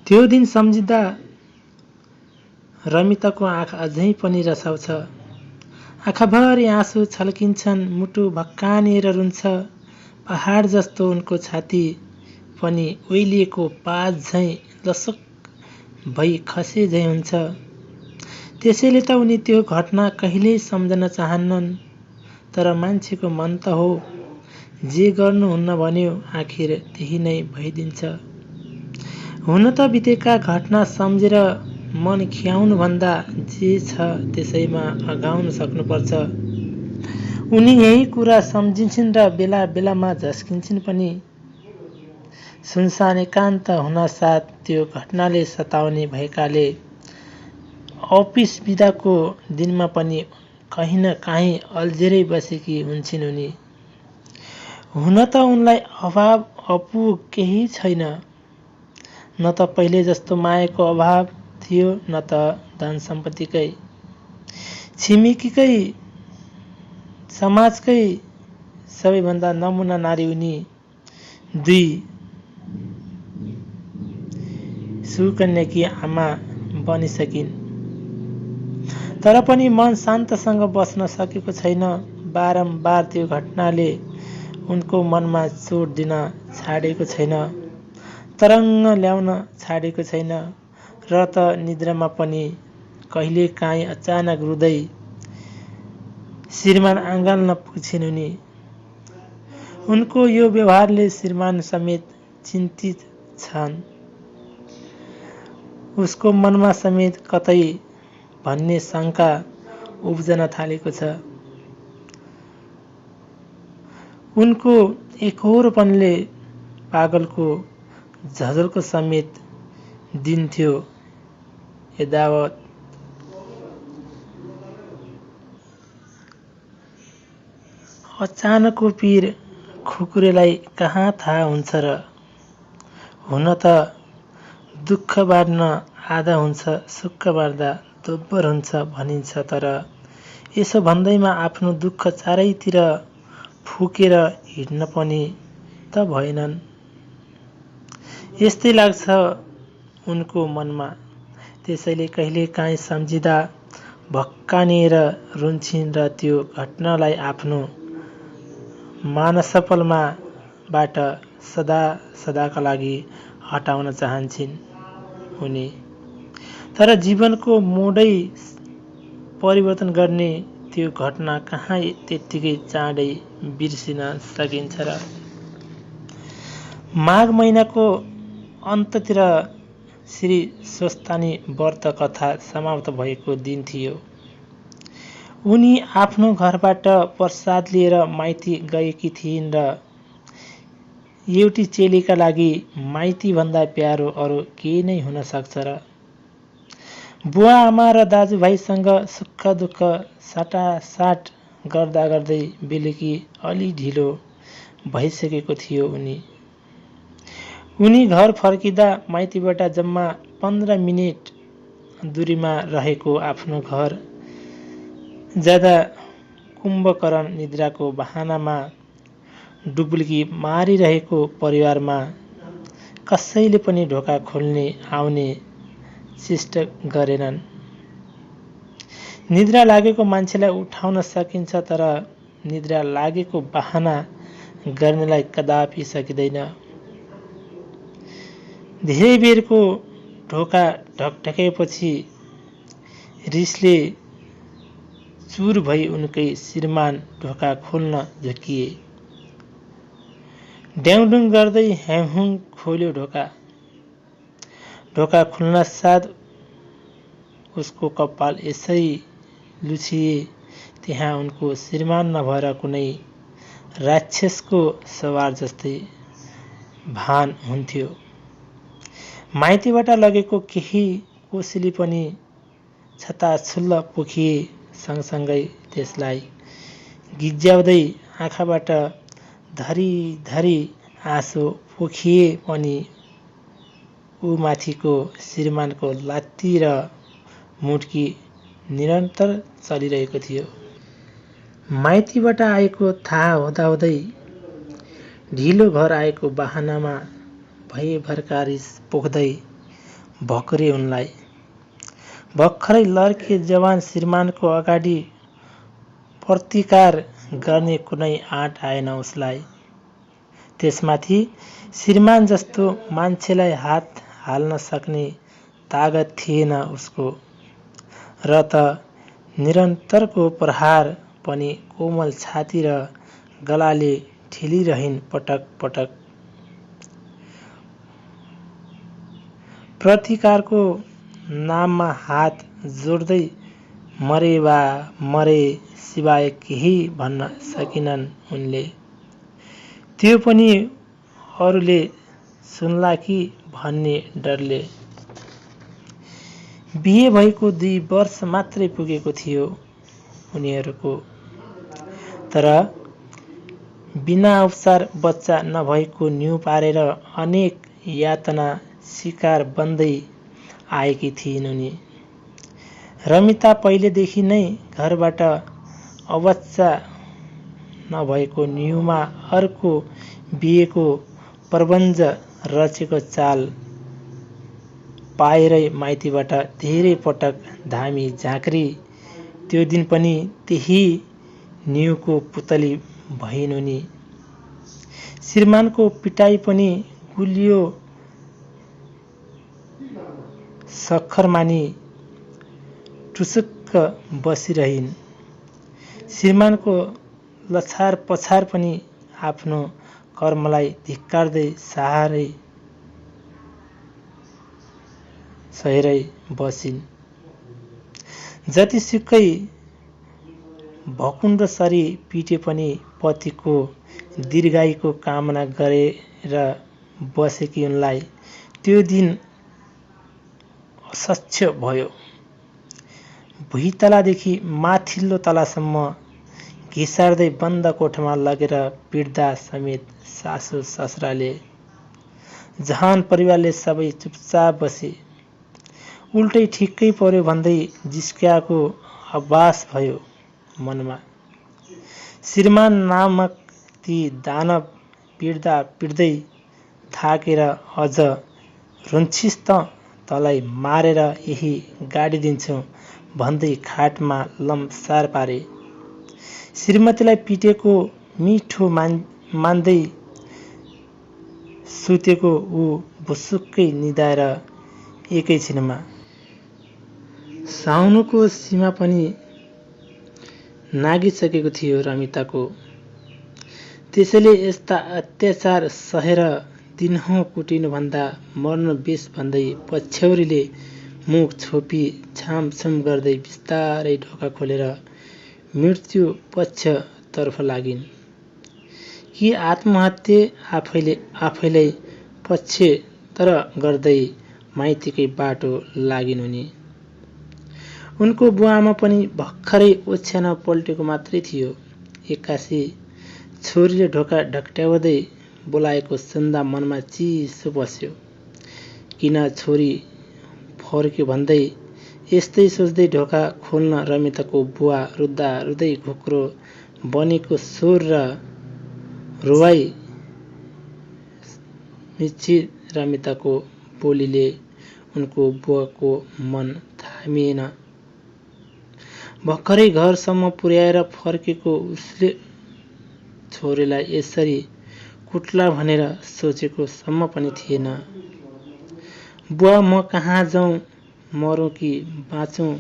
त्यो दिन सम्झिँदा रमिताको आँखा अझै पनि रसाउँछ। आँखाभरि आँसु छल्किन्छन्, मुटु भक्कानिएर रुन्छ। पहाड जस्तो उनको छाती पनि ओइलिएको पात झैँ लसक भई खसे झैँ हुन्छ। त्यसैले त उनी त्यो घटना कहिल्यै सम्झन चाहन्नन्। तर मान्छेको मन त हो, जे गर्नुहुन्न भन्यो आखिर त्यही नै भइदिन्छ। हुन त बितेका घटना सम्झेर मन खियाउनुभन्दा जे छ त्यसैमा अघाउन सक्नुपर्छ। उनी यही कुरा सम्झिन्छन् र बेला बेलामा झस्किन्छन् पनि। सुनसान एकान्त हुनासाथ त्यो घटनाले सताउने भएकाले अफिस बिदाको दिनमा पनि कहीँ न कहीँ अल्झिरै बसेकी हुन्छन् उनी। हुन त उनलाई अभाव अपुग केही छैन। न त पहिले जस्तो मायाको अभाव थियो न त धन सम्पत्तिकै। छिमेकीकै समाजकै सबैभन्दा नमुना नारी उनी। 2 सुकन्याकी आमा बनिसकिन्। तर पनि मन शान्तसँग बस्न सकेको छैन। बारम्बार त्यो घटनाले उनको मनमा चोट दिन छाडेको छैन, तरङ्ग ल्याउन छाडेको छैन। र त निद्रामा पनि कहिलेकाहीँ अचानक रुँदै श्रीमान आँगन पुग्छिन् उनी। उनको यो व्यवहारले श्रीमान समेत चिन्तित छन्। उसको मनमा समेत कतै भन्ने शङ्का उब्जन थालेको छ। उनको एकोहोरोपनले पागलको झझल्को समेत दिन्थ्यो यदावत। अचानकको पीर खुकुरेलाई कहाँ थाहा हुन्छ र। हुन त दुःख बाँड्न आधा हुन्छ, सुख बाँड्दा दोब्बर हुन्छ भनिन्छ। तर यसो भन्दैमा आफ्नो दुःख चारैतिर फुकेर हिँड्न पनि त भएनन्। यस्तै लाग्छ उनको मनमा। त्यसैले कहिलेकाहीँ सम्झिँदा भक्कानिएर रुन्छिन् र त्यो घटनालाई आफ्नो मानसपलमाबाट सदा सदाका लागि हटाउन चाहन्छन् उनी। तर जीवनको मोडै परिवर्तन गर्ने त्यो घटना कहाँ त्यत्तिकै चाँडै बिर्सिन सकिन्छ र। माघ महिनाको अन्ततिर श्री स्वस्तानी व्रत कथा समाप्त भएको दिन थियो। उनी आफ्नो घरबाट प्रसाद लिएर माइती गएकी थिइन् र एउटी चेलीका लागि माइतीभन्दा प्यारो अरू के नै हुन सक्छ र। बुवा आमा र दाजुभाइसँग सुख दुःख साटासाट गर्दा गर्दै बेलुकी अलि ढिलो भइसकेको थियो उनी। उनी घर फर्किँदा माइतीबाट जम्मा 15 मिनेट दूरीमा रहेको आफ्नो घर जाँदा कुम्भकर्ण निद्राको बहानामा डुबुल्की मारिरहेको परिवारमा कसैले पनि ढोका खोल्ने आउने चेष्टा गरेनन्। निद्रा लागेको मान्छेलाई उठाउन सकिन्छ, तर निद्रा लागेको बहाना गर्नेलाई कदापि सकिँदैन। धेरै बेरको ढोका ढकढकाएपछि रिसले चुर भई उनकै श्रीमान ढोका खोल्न झुक्किए। ड्याङडुङ गर्दै ह्याउँ खोल्यो ढोका। ढोका खुल्नासाथ उसको कपाल यसै लुछिए त्यहाँ उनको श्रीमान नभएर कुनै राक्षसको सवार जस्तै भान हुन्थ्यो। माइतीबाट लगेको केही कोसेली पनि छताछुल्ल पोखिए। सँगसँगै त्यसलाई गिज्याउँदै आँखाबाट धरीधरी आँसु पोखिए पनि ऊ माथिको श्रीमानको लात्ती र मुड्की निरन्तर चलिरहेको थियो। माइतीबाट आएको थाहा हुँदाहुँदै ढिलो घर आएको बहानामा भयभरका रिस पोख्दै भकुरे उनलाई। भर्खरै लड्के जवान श्रीमानको अगाडि प्रतिकार गर्ने कुनै आँट आएन उसलाई। त्यसमाथि श्रीमान जस्तो मान्छेलाई हात हाल्न सक्ने तागत थिएन उसको, र त निरन्तरको प्रहार पनि कोमल छाती र गलाले ठेलिरहिन् पटक पटक। प्रतिकारको नाममा हात जोड्दै मरे वा मरे सिवाय केही भन्न सकिनन् उनले। त्यो पनि अरूले सुन्ला कि भन्ने डरले। बिहे भएको 2 वर्ष मात्रै पुगेको थियो उनीहरूको, तर बिना उपचार बच्चा नभएको न्यु पारेर अनेक यातना शिकार बन्दै आएकी थिइन् उनी। रमिता पहिलेदेखि नै घरबाट अबच्चा नभएको न्युमा अर्को बिहेको प्रबन्ध रचेको चाल पाएरै माइतीबाट धेरै पटक धामी झाँक्री। त्यो दिन पनि त्यही न्युको पुतली भइन् उनी। श्रीमानको पिटाइ पनि गुलियो सक्खर मानी टुसुक्क बसिरहिन्। श्रीमानको लछार पछार पनि आफ्नो कर्मलाई धिक्कार्दै सहेरै बसिन्। जतिसुकै भकुण्डसरी पिटे पनि पतिको दीर्घायुको कामना गरेर बसेकी उनलाई त्यो दिन असह्य भयो। भुइँतलादेखि माथिल्लो तलासम्म घिसार्दै बन्द कोठामा लगेर पिट्दा समेत सासु ससुराले, जहान परिवारले सबै चुपचाप बसे। उल्टै ठिक्कै पर्यो भन्दै जिस्क्याएको आभास भयो मनमा। श्रीमान नामक ती दानव पिट्दा पिट्दै थाकेर अझ रुन्छिस् त तँलाई मारेर यही गाडिदिन्छु भन्दै खाटमा लम्सार पारे। श्रीमतीलाई पिटेको मिठो मान्दै सुतेको ऊ भुसुक्कै निदाएर एकैछिनमा साउनुको सीमा पनि नागिसकेको थियो रमिताको। त्यसैले यस्ता अत्याचार सहेर दिनहुँ कुटिनुभन्दा मर्न बेस भन्दै पछ्यौरीले मुख छोपी छामछुम गर्दै बिस्तारै ढोका खोलेर मृत्यु पक्षतर्फ लागिन्। कि आत्महत्या आफैलाई पक्षतर गर्दै माइतीकै बाटो लागिन् उनी। उनको बुवाआमा पनि भर्खरै ओछ्यान पल्टेको मात्रै थियो। एक्कासी छोरीले ढोका ढकट्याउँदै बोलाएको सुन्दा मनमा चिसो पस्यो। किन छोरी फर्क्यो भन्दै यस्तै सोच्दै ढोका खोल्न रमिताको बुवा रुँदा रुँदै घोक्रो बनेको स्वर र रुवाई मिश्रित रमिताको बोलीले उनको बुवाको मन थामिएन। भर्खरै घरसम्म पुर्याएर फर्केको उसले छोरीलाई यसरी कुट्ला भनेर सोचेको सम्म पनि थिएन। बुवा म कहाँ जाउँ, मरौँ कि बाँचौँ?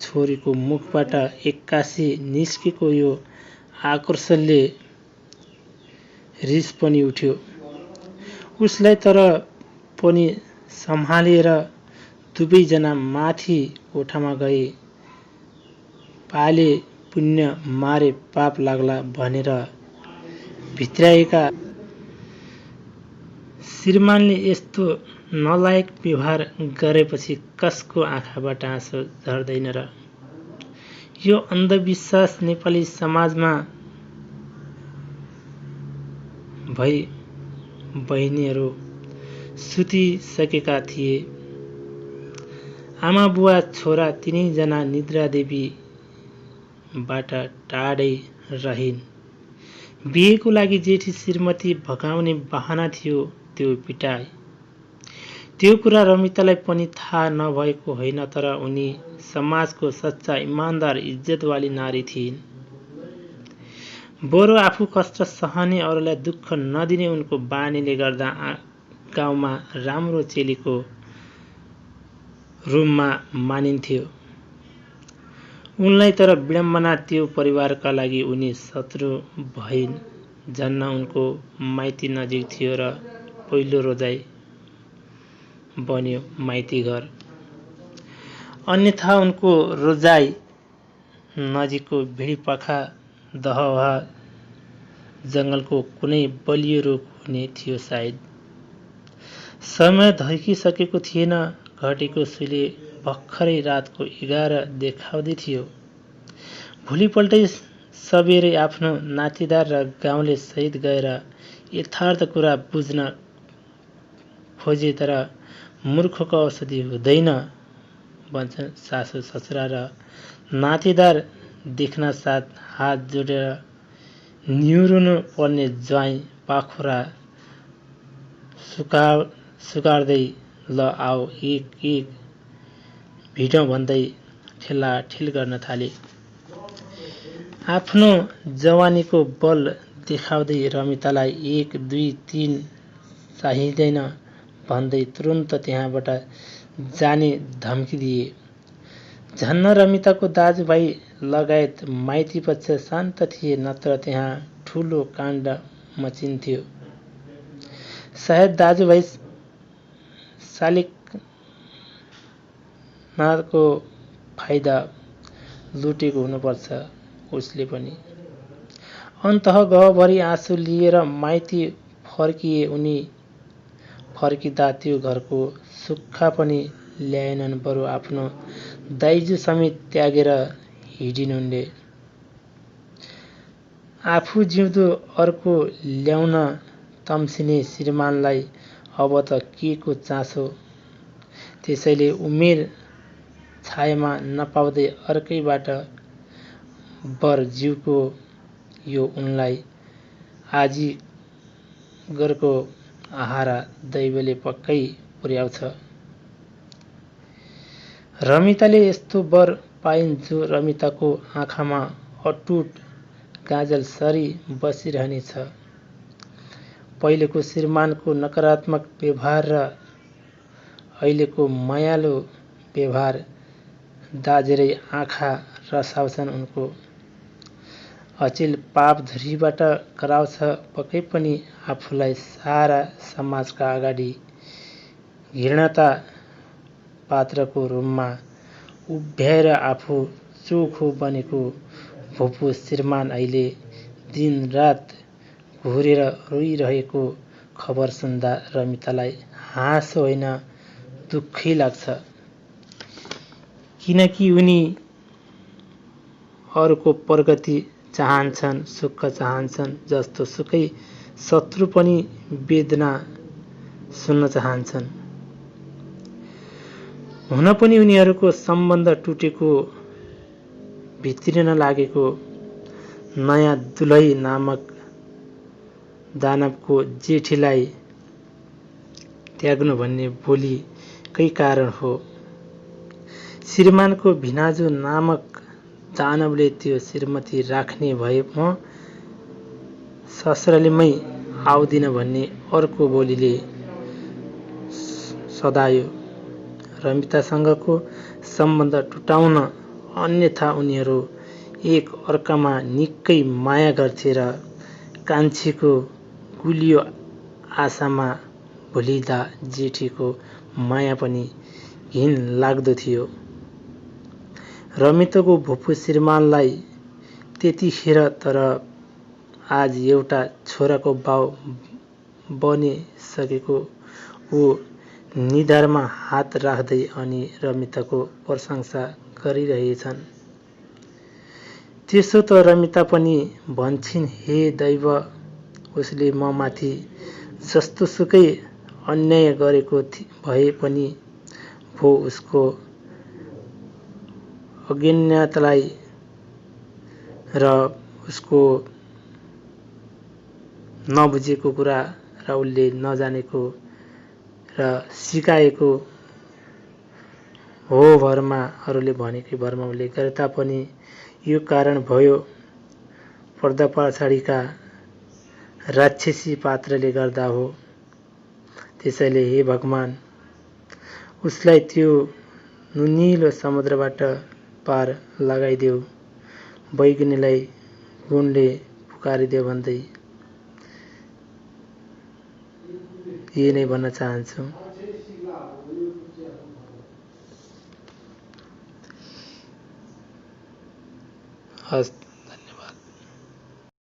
छोरीको मुखबाट एक्कासी निस्केको यो आक्रोशले रिस पनि उठ्यो उसलाई। तर पनि सम्हालेर दुवैजना माथि कोठामा गए। पाले पुण्य मारे पाप लाग्ला भनेर भित्र्याएका श्रीमानले यस्तो नलायक व्यवहार गरेपछि कसको आँखाबाट आँसु झर्दैन र? यो अन्धविश्वास नेपाली समाजमा भई बहिनीहरू सुतिसकेका थिए। आमा बुवा छोरा तिनैजना निद्रादेवीबाट टाढै रहिन्। बिहेको लागि जेठी श्रीमती भगाउने बहाना थियो त्यो पिटाइ। त्यो कुरा रमितालाई पनि थाहा नभएको होइन, तर उनी समाजको सच्चा इमान्दार इज्जतवाली नारी थिइन्। बरु आफू कष्ट सहने, अरूलाई दुःख नदिने उनको बानीले गर्दा गाउँमा राम्रो चेलीको रूपमा मानिन्थ्यो। उनलाई तर विडम्बना, त्यो परिवारका लागि उनी शत्रु भइन्। झन्न उनको माइती नजिक थियो र पहिलो रोजाइ बन्यो माइती घर। अन्यथा उनको रोजाइ नजिकको भिडीपाखा दहवा जङ्गलको कुनै बलियो रुख हुने थियो सायद। समय धर्किसकेको थिएन। घडीको सुईले भर्खरै रातको 11 देखाउँदै थियो। भोलिपल्टै सबेरै आफ्नो नातिदार र गाउँले सहित गएर यथार्थ कुरा बुझ्न खोजे, तर मूर्खको औषधि हुँदैन भन्छन् सासु ससुरा र नातिदार देख्न साथ हात जोडेर निहुरुनु पर्ने ज्वाइँ पाखुरा सुकार्दै ल आओ एक एक भिडौँ भन्दै ठेलाठेल गर्न थाले। आफ्नो जवानीको बल देखाउँदै रमितालाई 1 2 3 चाहिँदैन भन्दै तुरुन्त त्यहाँबाट जाने धम्की दिए। झन्न रमिताको दाजुभाइ लगायत माइती पक्ष शान्त थिए, नत्र त्यहाँ ठूलो काण्ड मचिन्थ्यो। सायद दाजुभाइ शालिकनाथको फाइदा लुटेको हुनुपर्छ उसले पनि। अन्तः गाउँभरि आँसु लिएर माइती फर्किए। उनी फर्किँदा त्यो घरको सुक्खा पनि ल्याएनन्, बरु आफ्नो दाइजो समेत त्यागेर हिडिन् उनले। आफू जिउँदो अर्को ल्याउन तम्सिने श्रीमानलाई अब त के को चासो। त्यसैले उमेर छायामा नपाउँदै अर्कैबाट बर जिउको यो उनलाई आजीगरको आहारा दैवले पक्कै पुर्याउँछ। रमिताले यस्तो वर पाइन् जो रमिताको आँखामा अटुट गाजल सरी बसिरहनेछ। पहिलेको श्रीमानको नकारात्मक व्यवहार र अहिलेको मायालु व्यवहार दाझेरै आँखा रसाउँछन् उनको। अचेल पाप धुरीबाट कराउँछ। पक्कै पनि आफूलाई सारा समाजका अगाडि घृणता पात्रको रूपमा उभ्याएर आफू चोखो बनेको भुपु श्रीमान अहिले दिनरात घुरेर रोइरहेको खबर सुन्दा रमितालाई हाँसो होइन दुःखै लाग्छ। किनकि उनी अरूको प्रगति चाहन्छन्, सुख चाहन्छन्। जस्तो सुकै शत्रु पनि वेदना सुन्न चाहन्छन्। हुन पनि उनीहरूको सम्बन्ध टुटेको, भित्रिन लागेको नयाँ दुलही नामक दानवको जेठीलाई त्याग्नु भन्ने बोलीकै कारण हो। श्रीमानको भिनाजु नामक दानवले त्यो श्रीमती राख्ने भए म ससुरालीमै आउँदिन भन्ने अर्को बोलीले सधायो रमितासँगको सम्बन्ध टुटाउन। अन्यथा उनीहरू एक अर्कामा निकै माया गर्थे र कान्छीको गुलियो आशामा भुलिँदा जेठीको माया पनि घिन लाग्दो थियो। रमिताको भुपु श्रीमानलाई त्यतिखेर, तर आज एउटा छोराको बाउ बनिसकेको ऊ निधारमा हात राख्दै अनि रमिताको प्रशंसा गरिरहेछन्। त्यसो त रमिता पनि भन्छिन्, हे दैव, उसले म माथि जस्तो सुकै अन्याय गरेको भए पनि भो उसको अज्ञानतालाई र उसको नबुझेको कुरा र उसले नजानेको र सिकाएको हो भरमा, अरूले भनेकै भरमा उल्लेख गरे तापनि यो कारण भयो पर्दा पछाडिका राक्षसी पात्रले गर्दा हो। त्यसैले हे भगवान, उसलाई त्यो नुनिलो समुद्रबाट पार लगाइदेऊ, बैगुनीलाई गुणले पुकारिदेऊ भन्दै यही नै भन्न चाहन्छु। हस्।